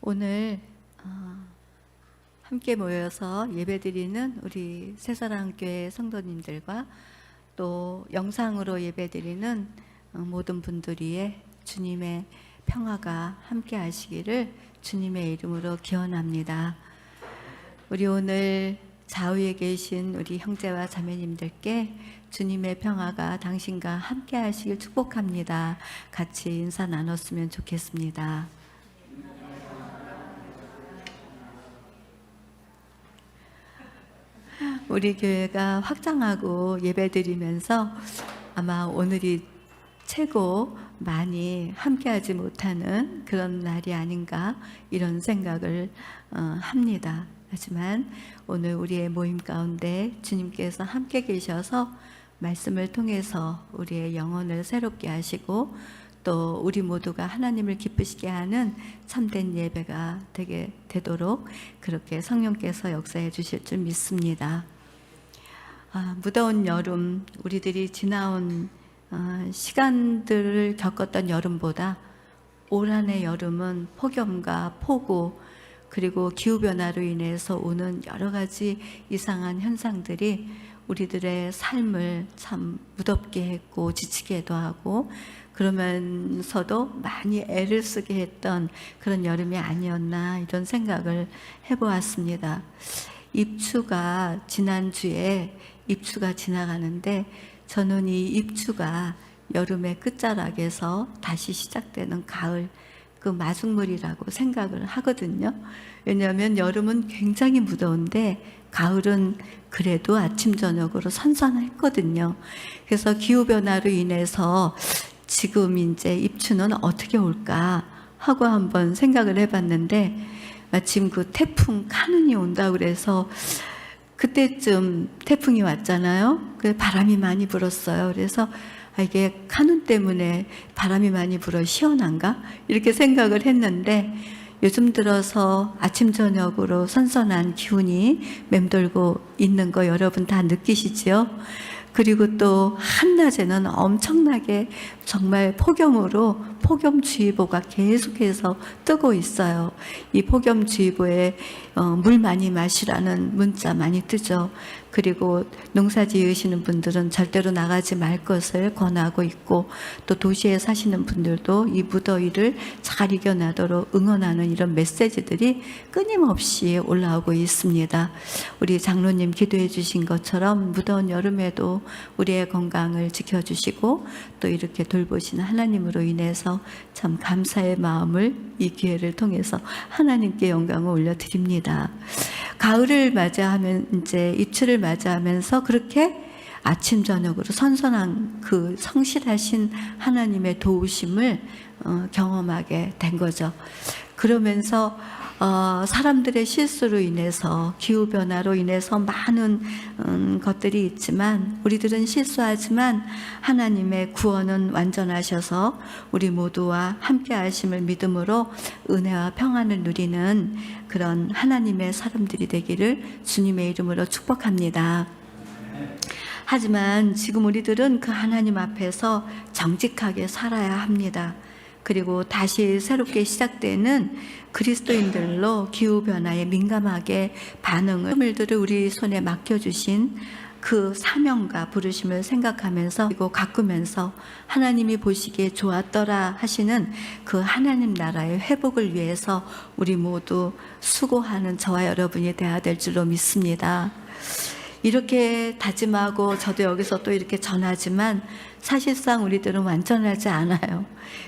오늘 함께 모여서 예배드리는 우리 새사랑교회 성도님들과 또 영상으로 예배드리는 모든 분들이 주님의 평화가 함께 하시기를 주님의 이름으로 기원합니다. 우리 오늘 좌우에 계신 우리 형제와 자매님들께 주님의 평화가 당신과 함께 하시길 축복합니다. 같이 인사 나눴으면 좋겠습니다. 우리 교회가 확장하고 예배드리면서 아마 오늘이 최고 많이 함께하지 못하는 그런 날이 아닌가 이런 생각을 합니다. 하지만 오늘 우리의 모임 가운데 주님께서 함께 계셔서 말씀을 통해서 우리의 영혼을 새롭게 하시고 또 우리 모두가 하나님을 기쁘시게 하는 참된 예배가 되도록 그렇게 성령께서 역사해 주실 줄 믿습니다. 무더운 여름, 우리들이 지나온 시간들을 겪었던 여름보다 올 한해 여름은 폭염과 폭우 그리고 기후변화로 인해서 오는 여러 가지 이상한 현상들이 우리들의 삶을 참 무덥게 했고 지치게도 하고 그러면서도 많이 애를 쓰게 했던 그런 여름이 아니었나 이런 생각을 해보았습니다. 입추가 지난주에 입추가 지나가는데 저는 이 입추가 여름의 끝자락에서 다시 시작되는 가을 그 마중물이라고 생각을 하거든요. 왜냐하면 여름은 굉장히 무더운데 가을은 그래도 아침 저녁으로 선선했거든요. 그래서 기후변화로 인해서 지금 이제 입추는 어떻게 올까 하고 한번 생각을 해봤는데 마침 그 태풍 카눈이 온다고 그래서 그때쯤 태풍이 왔잖아요. 그 바람이 많이 불었어요. 그래서 이게 카눈 때문에 바람이 많이 불어 시원한가? 이렇게 생각을 했는데 요즘 들어서 아침 저녁으로 선선한 기운이 맴돌고 있는 거 여러분 다 느끼시지요? 그리고 또 한낮에는 엄청나게 정말 폭염으로 폭염주의보가 계속해서 뜨고 있어요. 이 폭염주의보에 물 많이 마시라는 문자 많이 뜨죠. 그리고 농사 지으시는 분들은 절대로 나가지 말 것을 권하고 있고 또 도시에 사시는 분들도 이 무더위를 잘 이겨나도록 응원하는 이런 메시지들이 끊임없이 올라오고 있습니다. 우리 장로님 기도해 주신 것처럼 무더운 여름에도 우리의 건강을 지켜주시고 또 이렇게 돌보시는 하나님으로 인해서 참 감사의 마음을 이 기회를 통해서 하나님께 영광을 올려드립니다. 가을을 맞이하면 이제 입추를 맞이하면서 그렇게 아침 저녁으로 선선한 그 성실하신 하나님의 도우심을 경험하게 된 거죠. 그러면서 사람들의 실수로 인해서 기후변화로 인해서 많은 것들이 있지만 우리들은 실수하지만 하나님의 구원은 완전하셔서 우리 모두와 함께 하심을 믿음으로 은혜와 평안을 누리는 그런 하나님의 사람들이 되기를 주님의 이름으로 축복합니다. 하지만 지금 우리들은 그 하나님 앞에서 정직하게 살아야 합니다. 그리고 다시 새롭게 시작되는 그리스도인들로 기후변화에 민감하게 반응을 우리 손에 맡겨주신 그 사명과 부르심을 생각하면서 그리고 가꾸면서 하나님이 보시기에 좋았더라 하시는 그 하나님 나라의 회복을 위해서 우리 모두 수고하는 저와 여러분이 되어야 될 줄로 믿습니다. 이렇게 다짐하고 저도 여기서 또 이렇게 전하지만 사실상 우리들은 완전하지 않아요.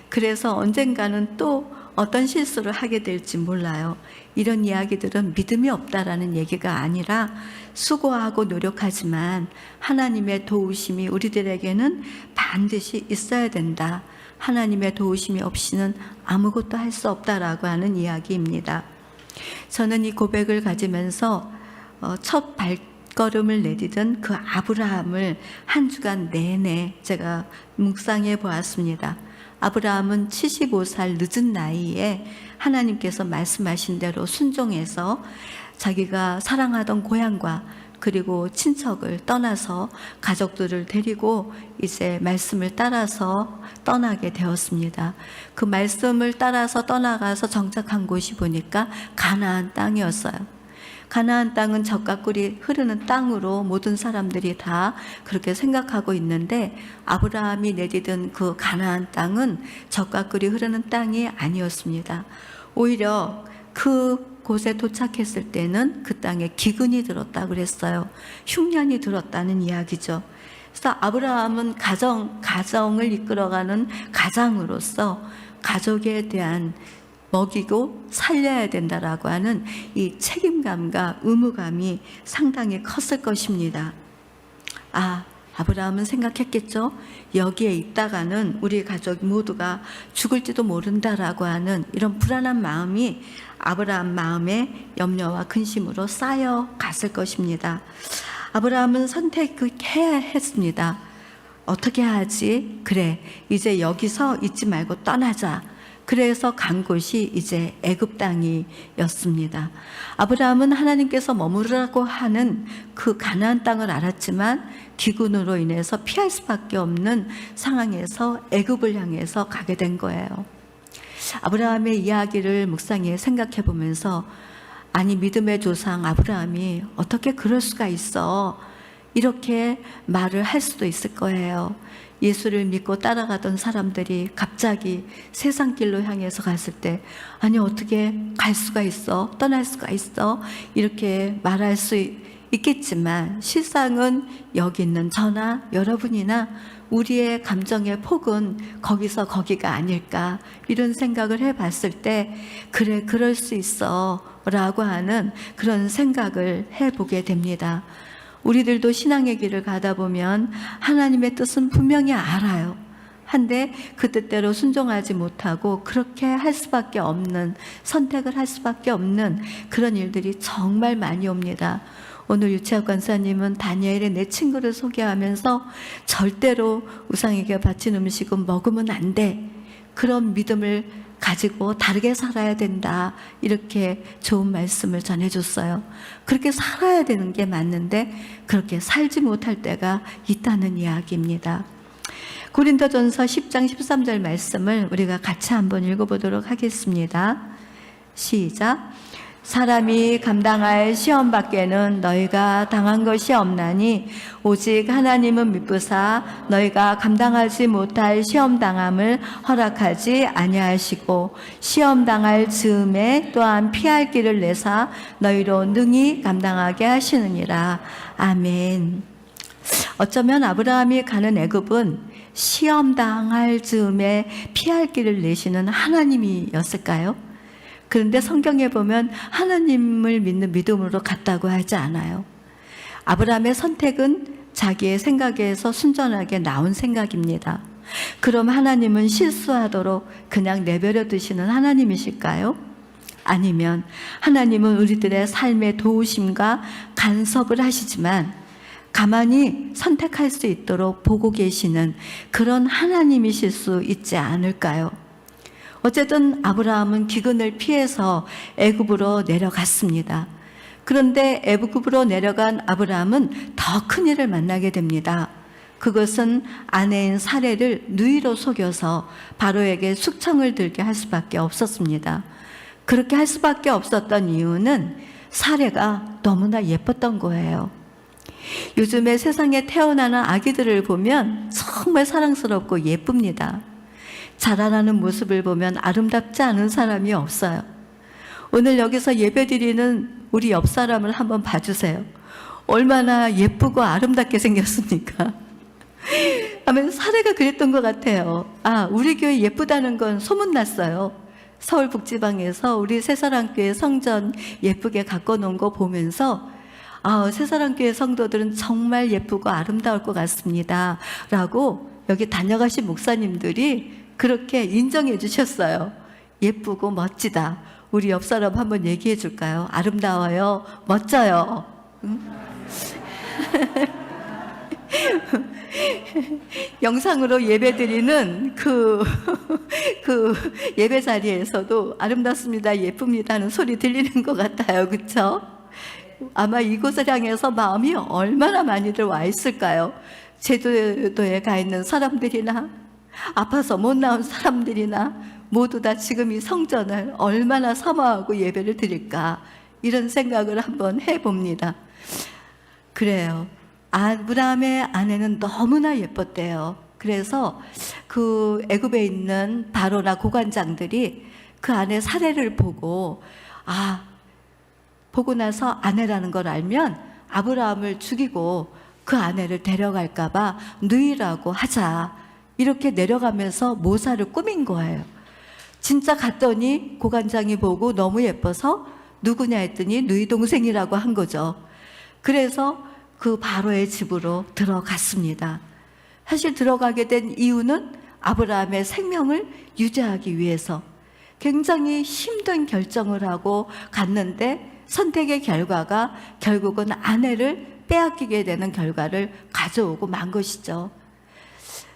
그래서 언젠가는 또 어떤 실수를 하게 될지 몰라요. 이런 이야기들은 믿음이 없다라는 얘기가 아니라 수고하고 노력하지만 하나님의 도우심이 우리들에게는 반드시 있어야 된다. 하나님의 도우심이 없이는 아무것도 할 수 없다라고 하는 이야기입니다. 저는 이 고백을 가지면서 첫 발걸음을 내디딘 그 아브라함을 한 주간 내내 제가 묵상해 보았습니다. 아브라함은 75살 늦은 나이에 하나님께서 말씀하신 대로 순종해서 자기가 사랑하던 고향과 그리고 친척을 떠나서 가족들을 데리고 이제 말씀을 따라서 떠나게 되었습니다. 그 말씀을 따라서 떠나가서 정착한 곳이 보니까 가나안 땅이었어요. 가나안 땅은 젖과 꿀이 흐르는 땅으로 모든 사람들이 다 그렇게 생각하고 있는데, 아브라함이 내디딘 그 가나안 땅은 젖과 꿀이 흐르는 땅이 아니었습니다. 오히려 그 곳에 도착했을 때는 그 땅에 기근이 들었다고 그랬어요. 흉년이 들었다는 이야기죠. 그래서 아브라함은 가정을 이끌어가는 가장으로서 가족에 대한 먹이고 살려야 된다라고 하는 이 책임감과 의무감이 상당히 컸을 것입니다. 아브라함은 생각했겠죠. 여기에 있다가는 우리 가족 모두가 죽을지도 모른다라고 하는 이런 불안한 마음이 아브라함 마음에 염려와 근심으로 쌓여갔을 것입니다. 아브라함은 선택해야 했습니다. 어떻게 하지? 그래, 이제 여기서 있지 말고 떠나자. 그래서 간 곳이 이제 애굽 땅이었습니다. 아브라함은 하나님께서 머무르라고 하는 그 가나안 땅을 알았지만 기근으로 인해서 피할 수밖에 없는 상황에서 애굽을 향해서 가게 된 거예요. 아브라함의 이야기를 묵상해 생각해 보면서, 아니 믿음의 조상 아브라함이 어떻게 그럴 수가 있어? 이렇게 말을 할 수도 있을 거예요. 예수를 믿고 따라가던 사람들이 갑자기 세상 길로 향해서 갔을 때, 아니 어떻게 갈 수가 있어? 떠날 수가 있어? 이렇게 말할 수 있겠지만, 실상은 여기 있는 저나 여러분이나 우리의 감정의 폭은 거기서 거기가 아닐까, 이런 생각을 해봤을 때, 그래 그럴 수 있어 라고 하는 그런 생각을 해보게 됩니다. 우리들도 신앙의 길을 가다 보면 하나님의 뜻은 분명히 알아요. 한데 그 뜻대로 순종하지 못하고 그렇게 할 수밖에 없는, 선택을 할 수밖에 없는 그런 일들이 정말 많이 옵니다. 오늘 유채학 권사님은 다니엘의 내 친구를 소개하면서 절대로 우상에게 바친 음식은 먹으면 안 돼, 그런 믿음을 가지고 다르게 살아야 된다, 이렇게 좋은 말씀을 전해줬어요. 그렇게 살아야 되는 게 맞는데 그렇게 살지 못할 때가 있다는 이야기입니다. 고린도전서 10장 13절 말씀을 우리가 같이 한번 읽어보도록 하겠습니다. 시작. 사람이 감당할 시험 밖에는 너희가 당한 것이 없나니 오직 하나님은 미쁘사 너희가 감당하지 못할 시험 당함을 허락하지 아니하시고 시험 당할 즈음에 또한 피할 길을 내사 너희로 능히 감당하게 하시느니라. 아멘. 어쩌면 아브라함이 가는 애굽은 시험 당할 즈음에 피할 길을 내시는 하나님이었을까요? 그런데 성경에 보면 하나님을 믿는 믿음으로 갔다고 하지 않아요. 아브라함의 선택은 자기의 생각에서 순전하게 나온 생각입니다. 그럼 하나님은 실수하도록 그냥 내버려 두시는 하나님이실까요? 아니면 하나님은 우리들의 삶의 도우심과 간섭을 하시지만 가만히 선택할 수 있도록 보고 계시는 그런 하나님이실 수 있지 않을까요? 어쨌든 아브라함은 기근을 피해서 애굽으로 내려갔습니다. 그런데 애굽으로 내려간 아브라함은 더 큰 일을 만나게 됩니다. 그것은 아내인 사레를 누이로 속여서 바로에게 숙청을 들게 할 수밖에 없었습니다. 그렇게 할 수밖에 없었던 이유는 사레가 너무나 예뻤던 거예요. 요즘에 세상에 태어나는 아기들을 보면 정말 사랑스럽고 예쁩니다. 자라나는 모습을 보면 아름답지 않은 사람이 없어요. 오늘 여기서 예배드리는 우리 옆 사람을 한번 봐주세요. 얼마나 예쁘고 아름답게 생겼습니까? 하면 사례가 그랬던 것 같아요. 우리 교회 예쁘다는 건 소문났어요. 서울 북지방에서 우리 새사랑교회 성전 예쁘게 갖고 놓은 거 보면서 새사랑교회 성도들은 정말 예쁘고 아름다울 것 같습니다 라고 여기 다녀가신 목사님들이 그렇게 인정해 주셨어요. 예쁘고 멋지다. 우리 옆 사람 한번 얘기해 줄까요? 아름다워요. 멋져요. 응? 영상으로 예배드리는 그 예배 자리에서도 아름답습니다, 예쁩니다 하는 소리 들리는 것 같아요. 그렇죠? 아마 이곳을 향해서 마음이 얼마나 많이들 와 있을까요? 제주도에 가 있는 사람들이나 아파서 못 나온 사람들이나 모두 다 지금 이 성전을 얼마나 사모하고 예배를 드릴까, 이런 생각을 한번 해봅니다. 그래요. 아브라함의 아내는 너무나 예뻤대요. 그래서 그 애굽에 있는 바로나 고관장들이 그 아내 사례를 보고, 보고 나서 아내라는 걸 알면 아브라함을 죽이고 그 아내를 데려갈까 봐 누이라고 하자, 이렇게 내려가면서 모사를 꾸민 거예요. 진짜 갔더니 고관장이 보고 너무 예뻐서 누구냐 했더니 누이 동생이라고 한 거죠. 그래서 그 바로의 집으로 들어갔습니다. 사실 들어가게 된 이유는 아브라함의 생명을 유지하기 위해서 굉장히 힘든 결정을 하고 갔는데, 선택의 결과가 결국은 아내를 빼앗기게 되는 결과를 가져오고 만 것이죠.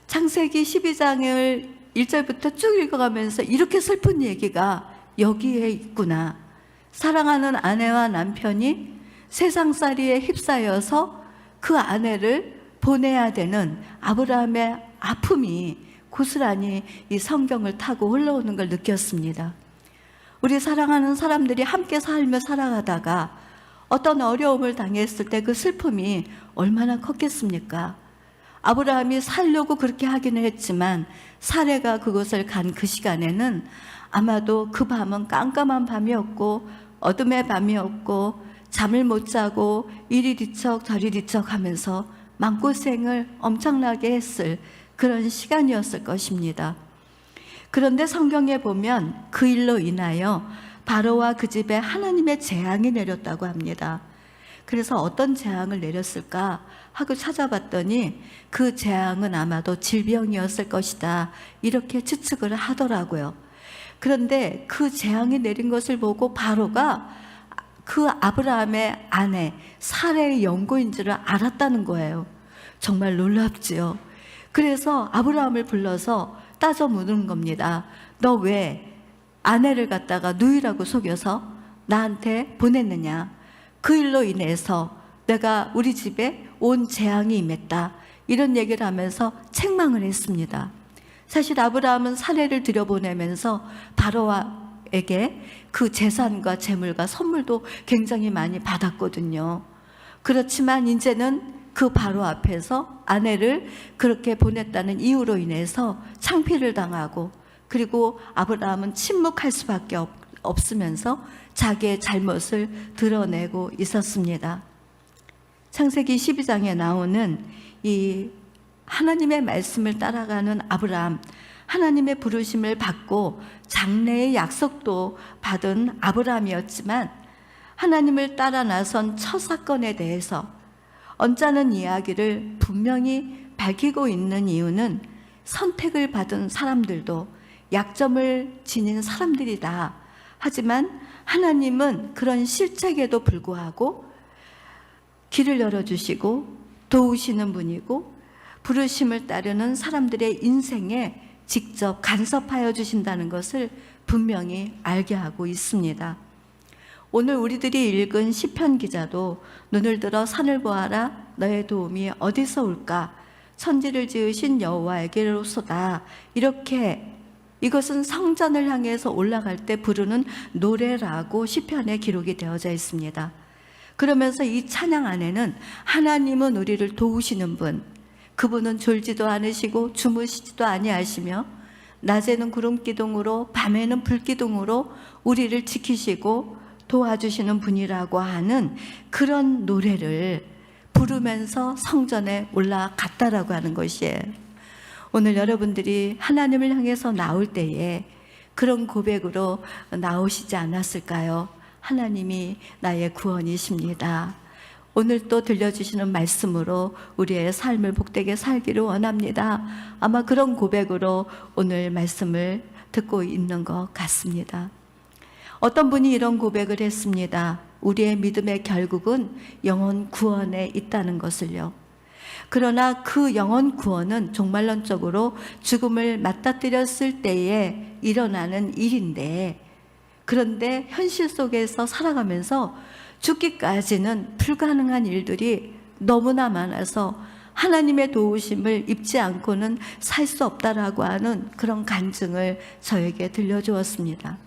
창세기 12장을 1절부터 쭉 읽어가면서 이렇게 슬픈 얘기가 여기에 있구나. 사랑하는 아내와 남편이 세상살이에 휩싸여서 그 아내를 보내야 되는 아브라함의 아픔이 고스란히 이 성경을 타고 흘러오는 걸 느꼈습니다. 우리 사랑하는 사람들이 함께 살며 살아가다가 어떤 어려움을 당했을 때 그 슬픔이 얼마나 컸겠습니까? 아브라함이 살려고 그렇게 하기는 했지만 사레가 그곳을 간 그 시간에는 아마도 그 밤은 깜깜한 밤이었고 어둠의 밤이었고 잠을 못 자고 이리 뒤척 저리 뒤척 하면서 마음고생을 엄청나게 했을 그런 시간이었을 것입니다. 그런데 성경에 보면 그 일로 인하여 바로와 그 집에 하나님의 재앙이 내렸다고 합니다. 그래서 어떤 재앙을 내렸을까 하고 찾아봤더니 그 재앙은 아마도 질병이었을 것이다, 이렇게 추측을 하더라고요. 그런데 그 재앙이 내린 것을 보고 바로가 그 아브라함의 아내 사레의 영고인 줄을 알았다는 거예요. 정말 놀랍지요. 그래서 아브라함을 불러서 따져 묻는 겁니다. 너 왜 아내를 갖다가 누이라고 속여서 나한테 보냈느냐? 그 일로 인해서 내가 우리 집에 온 재앙이 임했다, 이런 얘기를 하면서 책망을 했습니다. 사실 아브라함은 사례를 들여보내면서 바로에게 그 재산과 재물과 선물도 굉장히 많이 받았거든요. 그렇지만 이제는 그 바로 앞에서 아내를 그렇게 보냈다는 이유로 인해서 창피를 당하고, 그리고 아브라함은 침묵할 수밖에 없으면서 자기의 잘못을 드러내고 있었습니다. 창세기 12장에 나오는 이 하나님의 말씀을 따라가는 아브라함, 하나님의 부르심을 받고 장래의 약속도 받은 아브라함이었지만 하나님을 따라 나선 첫 사건에 대해서 언짢은 이야기를 분명히 밝히고 있는 이유는 선택을 받은 사람들도 약점을 지닌 사람들이다. 하지만 하나님은 그런 실책에도 불구하고 길을 열어주시고 도우시는 분이고 부르심을 따르는 사람들의 인생에 직접 간섭하여 주신다는 것을 분명히 알게 하고 있습니다. 오늘 우리들이 읽은 시편 기자도 눈을 들어 산을 보아라, 너의 도움이 어디서 올까? 천지를 지으신 여호와에게로소다. 이렇게, 이것은 성전을 향해서 올라갈 때 부르는 노래라고 시편에 기록이 되어져 있습니다. 그러면서 이 찬양 안에는 하나님은 우리를 도우시는 분, 그분은 졸지도 않으시고 주무시지도 아니하시며 낮에는 구름기둥으로 밤에는 불기둥으로 우리를 지키시고 도와주시는 분이라고 하는 그런 노래를 부르면서 성전에 올라갔다라고 하는 것이에요. 오늘 여러분들이 하나님을 향해서 나올 때에 그런 고백으로 나오시지 않았을까요? 하나님이 나의 구원이십니다. 오늘 또 들려주시는 말씀으로 우리의 삶을 복되게 살기를 원합니다. 아마 그런 고백으로 오늘 말씀을 듣고 있는 것 같습니다. 어떤 분이 이런 고백을 했습니다. 우리의 믿음의 결국은 영혼 구원에 있다는 것을요. 그러나 그 영혼 구원은 종말론적으로 죽음을 맞닥뜨렸을 때에 일어나는 일인데, 그런데 현실 속에서 살아가면서 죽기까지는 불가능한 일들이 너무나 많아서 하나님의 도우심을 입지 않고는 살 수 없다라고 하는 그런 간증을 저에게 들려주었습니다.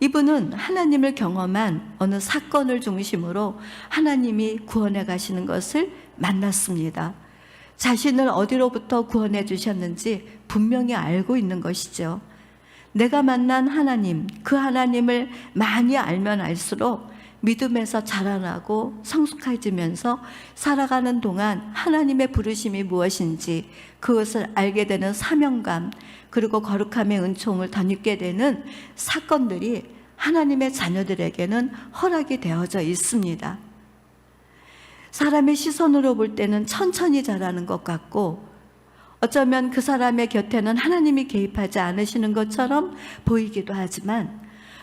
이분은 하나님을 경험한 어느 사건을 중심으로 하나님이 구원해 가시는 것을 만났습니다. 자신을 어디로부터 구원해 주셨는지 분명히 알고 있는 것이죠. 내가 만난 하나님, 그 하나님을 많이 알면 알수록 믿음에서 자라나고 성숙해지면서 살아가는 동안 하나님의 부르심이 무엇인지 그것을 알게 되는 사명감, 그리고 거룩함의 은총을 덧입게 되는 사건들이 하나님의 자녀들에게는 허락이 되어져 있습니다. 사람의 시선으로 볼 때는 천천히 자라는 것 같고, 어쩌면 그 사람의 곁에는 하나님이 개입하지 않으시는 것처럼 보이기도 하지만,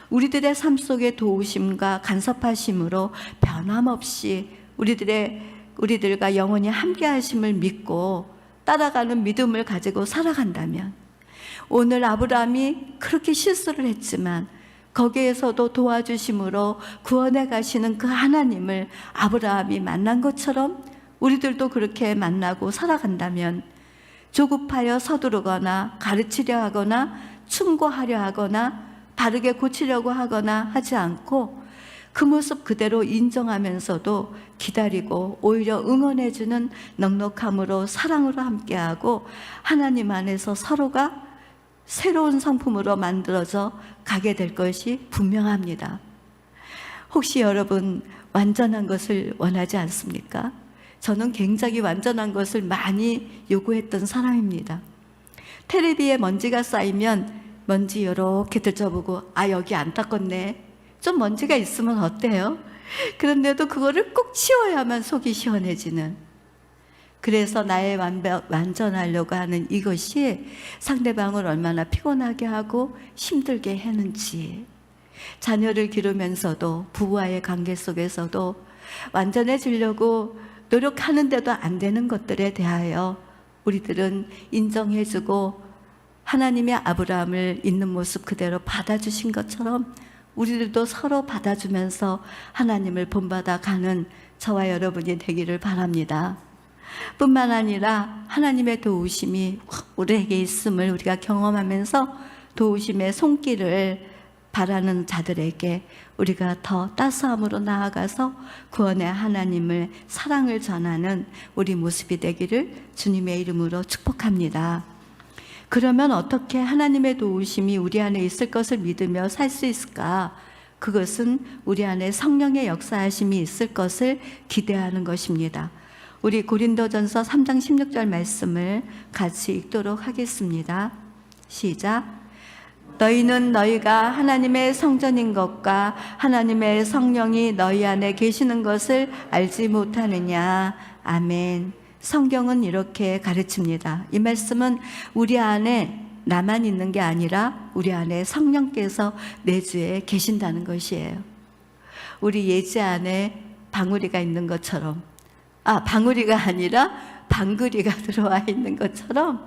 우리들의 삶 속의 도우심과 간섭하심으로 변함없이 우리들과 영원히 함께 하심을 믿고 따라가는 믿음을 가지고 살아간다면, 오늘 아브라함이 그렇게 실수를 했지만 거기에서도 도와주심으로 구원해 가시는 그 하나님을 아브라함이 만난 것처럼 우리들도 그렇게 만나고 살아간다면, 조급하여 서두르거나 가르치려 하거나 충고하려 하거나 바르게 고치려고 하거나 하지 않고 그 모습 그대로 인정하면서도 기다리고 오히려 응원해주는 넉넉함으로, 사랑으로 함께하고 하나님 안에서 서로가 새로운 성품으로 만들어져 가게 될 것이 분명합니다. 혹시 여러분 완전한 것을 원하지 않습니까? 저는 굉장히 완전한 것을 많이 요구했던 사람입니다. 테레비에 먼지가 쌓이면 먼지 이렇게 들춰보고, 아, 여기 안 닦았네, 좀 먼지가 있으면 어때요? 그런데도 그거를 꼭 치워야만 속이 시원해지는, 그래서 나의 완전하려고 하는 이것이 상대방을 얼마나 피곤하게 하고 힘들게 했는지, 자녀를 기르면서도 부부와의 관계 속에서도 완전해지려고 노력하는데도 안 되는 것들에 대하여 우리들은 인정해주고 하나님의 아브라함을 있는 모습 그대로 받아주신 것처럼 우리들도 서로 받아주면서 하나님을 본받아 가는 저와 여러분이 되기를 바랍니다. 뿐만 아니라 하나님의 도우심이 우리에게 있음을 우리가 경험하면서 도우심의 손길을 바라는 자들에게 우리가 더 따스함으로 나아가서 구원의 하나님을, 사랑을 전하는 우리 모습이 되기를 주님의 이름으로 축복합니다. 그러면 어떻게 하나님의 도우심이 우리 안에 있을 것을 믿으며 살 수 있을까? 그것은 우리 안에 성령의 역사하심이 있을 것을 기대하는 것입니다. 우리 고린도전서 3장 16절 말씀을 같이 읽도록 하겠습니다. 시작. 너희는 너희가 하나님의 성전인 것과 하나님의 성령이 너희 안에 계시는 것을 알지 못하느냐. 아멘. 성경은 이렇게 가르칩니다. 이 말씀은 우리 안에 나만 있는 게 아니라 우리 안에 성령께서 내주에 계신다는 것이에요. 우리 예지 안에 방울이가 있는 것처럼, 방울이가 아니라 방글이가 들어와 있는 것처럼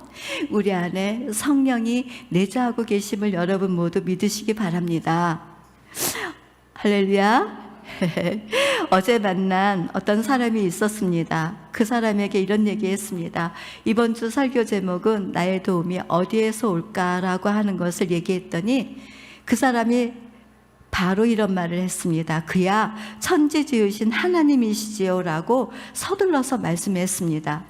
우리 안에 성령이 내주하고 계심을 여러분 모두 믿으시기 바랍니다. 할렐루야. 어제 만난 어떤 사람이 있었습니다. 그 사람에게 이런 얘기했습니다. 이번 주 설교 제목은 나의 도움이 어디에서 올까라고 하는 것을 얘기했더니 그 사람이 바로 이런 말을 했습니다. 그야 천지 지으신 하나님이시지요 라고 서둘러서 말씀했습니다.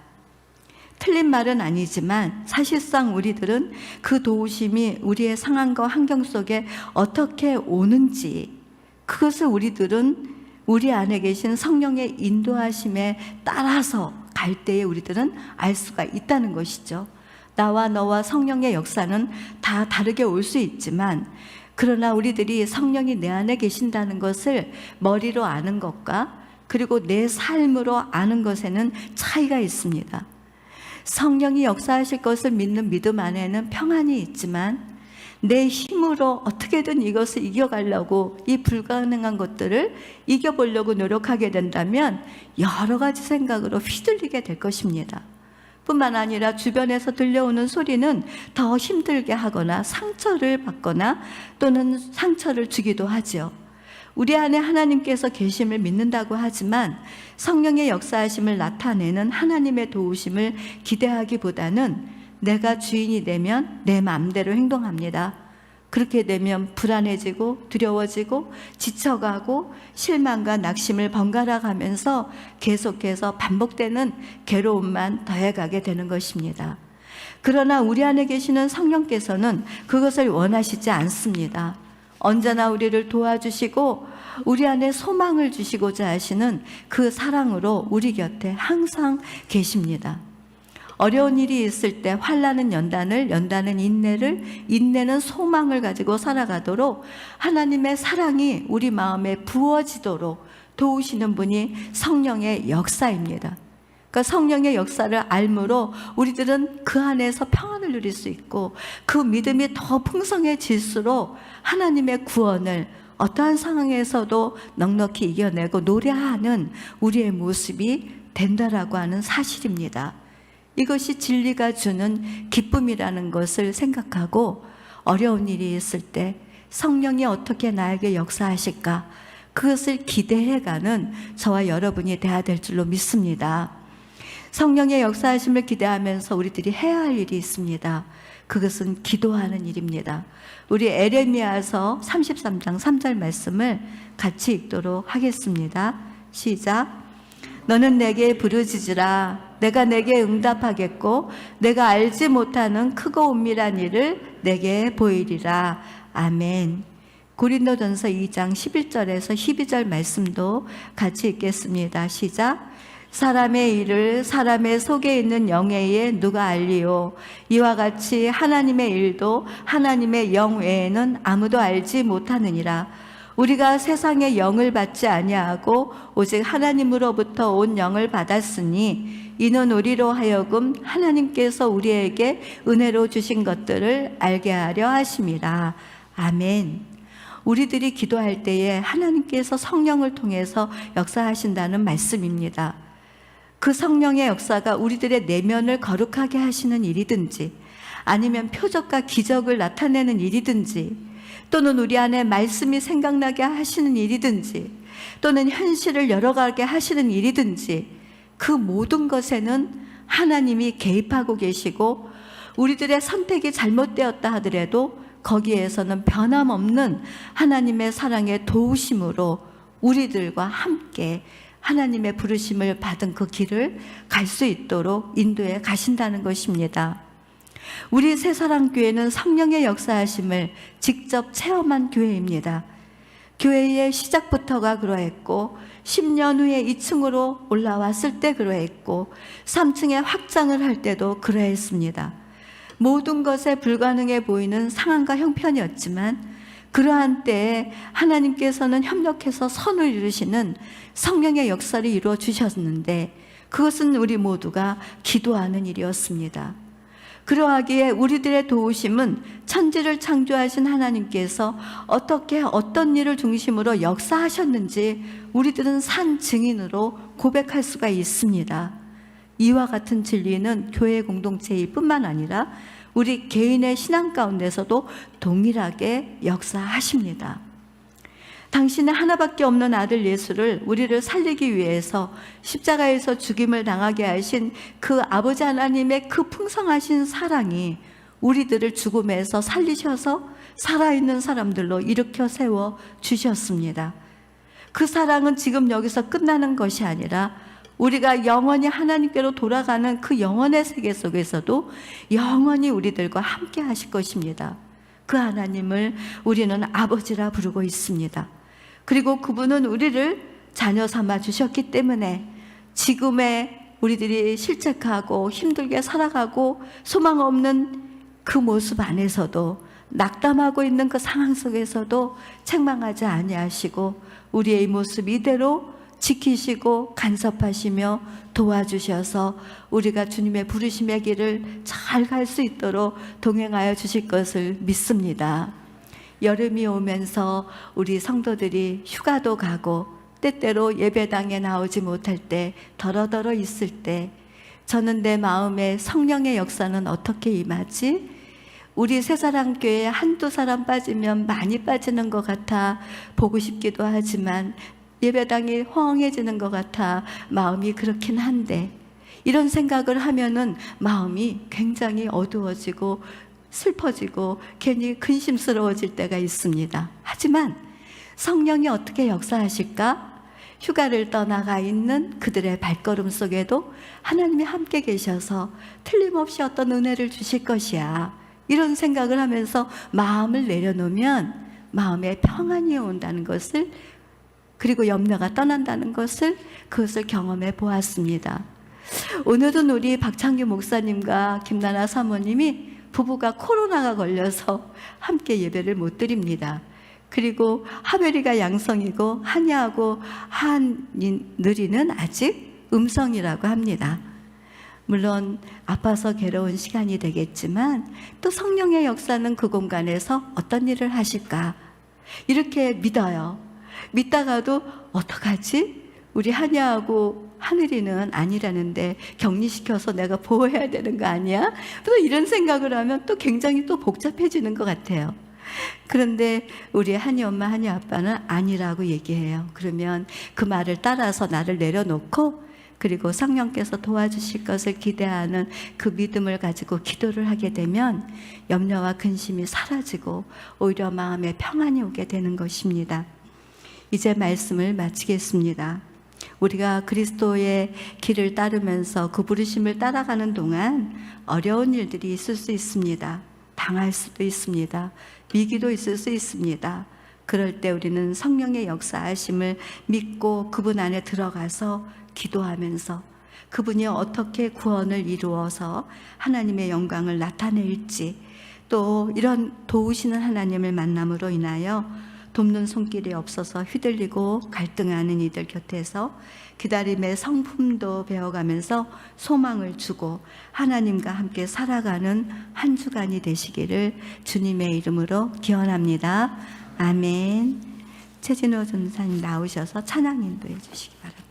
틀린 말은 아니지만 사실상 우리들은 그 도우심이 우리의 상황과 환경 속에 어떻게 오는지, 그것을 우리들은 우리 안에 계신 성령의 인도하심에 따라서 갈 때에 우리들은 알 수가 있다는 것이죠. 나와 너와 성령의 역사는 다 다르게 올 수 있지만, 그러나 우리들이 성령이 내 안에 계신다는 것을 머리로 아는 것과 그리고 내 삶으로 아는 것에는 차이가 있습니다. 성령이 역사하실 것을 믿는 믿음 안에는 평안이 있지만, 내 힘으로 어떻게든 이것을 이겨가려고 이 불가능한 것들을 이겨보려고 노력하게 된다면 여러 가지 생각으로 휘둘리게 될 것입니다. 뿐만 아니라 주변에서 들려오는 소리는 더 힘들게 하거나 상처를 받거나 또는 상처를 주기도 하죠. 우리 안에 하나님께서 계심을 믿는다고 하지만 성령의 역사하심을 나타내는 하나님의 도우심을 기대하기보다는 내가 주인이 되면 내 마음대로 행동합니다. 그렇게 되면 불안해지고 두려워지고 지쳐가고 실망과 낙심을 번갈아 가면서 계속해서 반복되는 괴로움만 더해가게 되는 것입니다. 그러나 우리 안에 계시는 성령께서는 그것을 원하시지 않습니다. 언제나 우리를 도와주시고 우리 안에 소망을 주시고자 하시는 그 사랑으로 우리 곁에 항상 계십니다. 어려운 일이 있을 때 환난은 연단을, 연단은 인내를, 인내는 소망을 가지고 살아가도록 하나님의 사랑이 우리 마음에 부어지도록 도우시는 분이 성령의 역사입니다. 그러니까 성령의 역사를 알므로 우리들은 그 안에서 평안을 누릴 수 있고 그 믿음이 더 풍성해질수록 하나님의 구원을 어떠한 상황에서도 넉넉히 이겨내고 노래하는 우리의 모습이 된다라고 하는 사실입니다. 이것이 진리가 주는 기쁨이라는 것을 생각하고 어려운 일이 있을 때 성령이 어떻게 나에게 역사하실까 그것을 기대해가는 저와 여러분이 되어야 될 줄로 믿습니다. 성령의 역사하심을 기대하면서 우리들이 해야 할 일이 있습니다. 그것은 기도하는 일입니다. 우리 에레미야서 33장 3절 말씀을 같이 읽도록 하겠습니다. 시작. 너는 내게 부르짖으라. 내가 내게 응답하겠고 내가 알지 못하는 크고 은밀한 일을 내게 보이리라. 아멘. 고린도전서 2장 11절에서 12절 말씀도 같이 읽겠습니다. 시작. 사람의 일을 사람의 속에 있는 영의 일에 누가 알리요? 이와 같이 하나님의 일도 하나님의 영 외에는 아무도 알지 못하느니라. 우리가 세상의 영을 받지 아니하고 오직 하나님으로부터 온 영을 받았으니 이는 우리로 하여금 하나님께서 우리에게 은혜로 주신 것들을 알게 하려 하심이라. 아멘. 우리들이 기도할 때에 하나님께서 성령을 통해서 역사하신다는 말씀입니다. 그 성령의 역사가 우리들의 내면을 거룩하게 하시는 일이든지 아니면 표적과 기적을 나타내는 일이든지 또는 우리 안에 말씀이 생각나게 하시는 일이든지 또는 현실을 열어가게 하시는 일이든지 그 모든 것에는 하나님이 개입하고 계시고 우리들의 선택이 잘못되었다 하더라도 거기에서는 변함없는 하나님의 사랑의 도우심으로 우리들과 함께 하나님의 부르심을 받은 그 길을 갈 수 있도록 인도해 가신다는 것입니다. 우리 새사랑교회는 성령의 역사하심을 직접 체험한 교회입니다. 교회의 시작부터가 그러했고 10년 후에 2층으로 올라왔을 때 그러했고 3층에 확장을 할 때도 그러했습니다. 모든 것에 불가능해 보이는 상황과 형편이었지만 그러한 때에 하나님께서는 협력해서 선을 이루시는 성령의 역사를 이루어 주셨는데 그것은 우리 모두가 기도하는 일이었습니다. 그러하기에 우리들의 도우심은 천지를 창조하신 하나님께서 어떻게 어떤 일을 중심으로 역사하셨는지 우리들은 산 증인으로 고백할 수가 있습니다. 이와 같은 진리는 교회 공동체일 뿐만 아니라 우리 개인의 신앙 가운데서도 동일하게 역사하십니다. 당신의 하나밖에 없는 아들 예수를 우리를 살리기 위해서 십자가에서 죽임을 당하게 하신 그 아버지 하나님의 그 풍성하신 사랑이 우리들을 죽음에서 살리셔서 살아있는 사람들로 일으켜 세워 주셨습니다. 그 사랑은 지금 여기서 끝나는 것이 아니라 우리가 영원히 하나님께로 돌아가는 그 영원의 세계 속에서도 영원히 우리들과 함께 하실 것입니다. 그 하나님을 우리는 아버지라 부르고 있습니다. 그리고 그분은 우리를 자녀 삼아 주셨기 때문에 지금의 우리들이 실책하고 힘들게 살아가고 소망 없는 그 모습 안에서도 낙담하고 있는 그 상황 속에서도 책망하지 아니하시고 우리의 모습 이대로 지키시고 간섭하시며 도와주셔서 우리가 주님의 부르심의 길을 잘 갈 수 있도록 동행하여 주실 것을 믿습니다. 여름이 오면서 우리 성도들이 휴가도 가고 때때로 예배당에 나오지 못할 때 더러더러 있을 때 저는 내 마음에 성령의 역사는 어떻게 임하지? 우리 새사랑교회 한두 사람 빠지면 많이 빠지는 것 같아 보고 싶기도 하지만 예배당이 허황해지는 것 같아 마음이 그렇긴 한데, 이런 생각을 하면은 마음이 굉장히 어두워지고 슬퍼지고 괜히 근심스러워질 때가 있습니다. 하지만 성령이 어떻게 역사하실까? 휴가를 떠나가 있는 그들의 발걸음 속에도 하나님이 함께 계셔서 틀림없이 어떤 은혜를 주실 것이야, 이런 생각을 하면서 마음을 내려놓으면 마음에 평안이 온다는 것을, 그리고 염려가 떠난다는 것을, 그것을 경험해 보았습니다. 오늘은 우리 박창규 목사님과 김나나 사모님이 부부가 코로나가 걸려서 함께 예배를 못 드립니다. 그리고 하별이가 양성이고 한이하고 한느리는 아직 음성이라고 합니다. 물론 아파서 괴로운 시간이 되겠지만 또 성령의 역사는 그 공간에서 어떤 일을 하실까 이렇게 믿어요. 믿다가도 어떡하지? 우리 한이하고 하늘이는 아니라는데 격리시켜서 내가 보호해야 되는 거 아니야? 또 이런 생각을 하면 또 굉장히 또 복잡해지는 것 같아요. 그런데 우리 한이 엄마, 한이 아빠는 아니라고 얘기해요. 그러면 그 말을 따라서 나를 내려놓고 그리고 성령께서 도와주실 것을 기대하는 그 믿음을 가지고 기도를 하게 되면 염려와 근심이 사라지고 오히려 마음에 평안이 오게 되는 것입니다. 이제 말씀을 마치겠습니다. 우리가 그리스도의 길을 따르면서 그 부르심을 따라가는 동안 어려운 일들이 있을 수 있습니다. 당할 수도 있습니다. 위기도 있을 수 있습니다. 그럴 때 우리는 성령의 역사하심을 믿고 그분 안에 들어가서 기도하면서 그분이 어떻게 구원을 이루어서 하나님의 영광을 나타낼지, 또 이런 도우시는 하나님을 만남으로 인하여 돕는 손길이 없어서 휘둘리고 갈등하는 이들 곁에서 기다림의 성품도 배워가면서 소망을 주고 하나님과 함께 살아가는 한 주간이 되시기를 주님의 이름으로 기원합니다. 아멘. 최진호 전사님 나오셔서 찬양 인도해 주시기 바랍니다.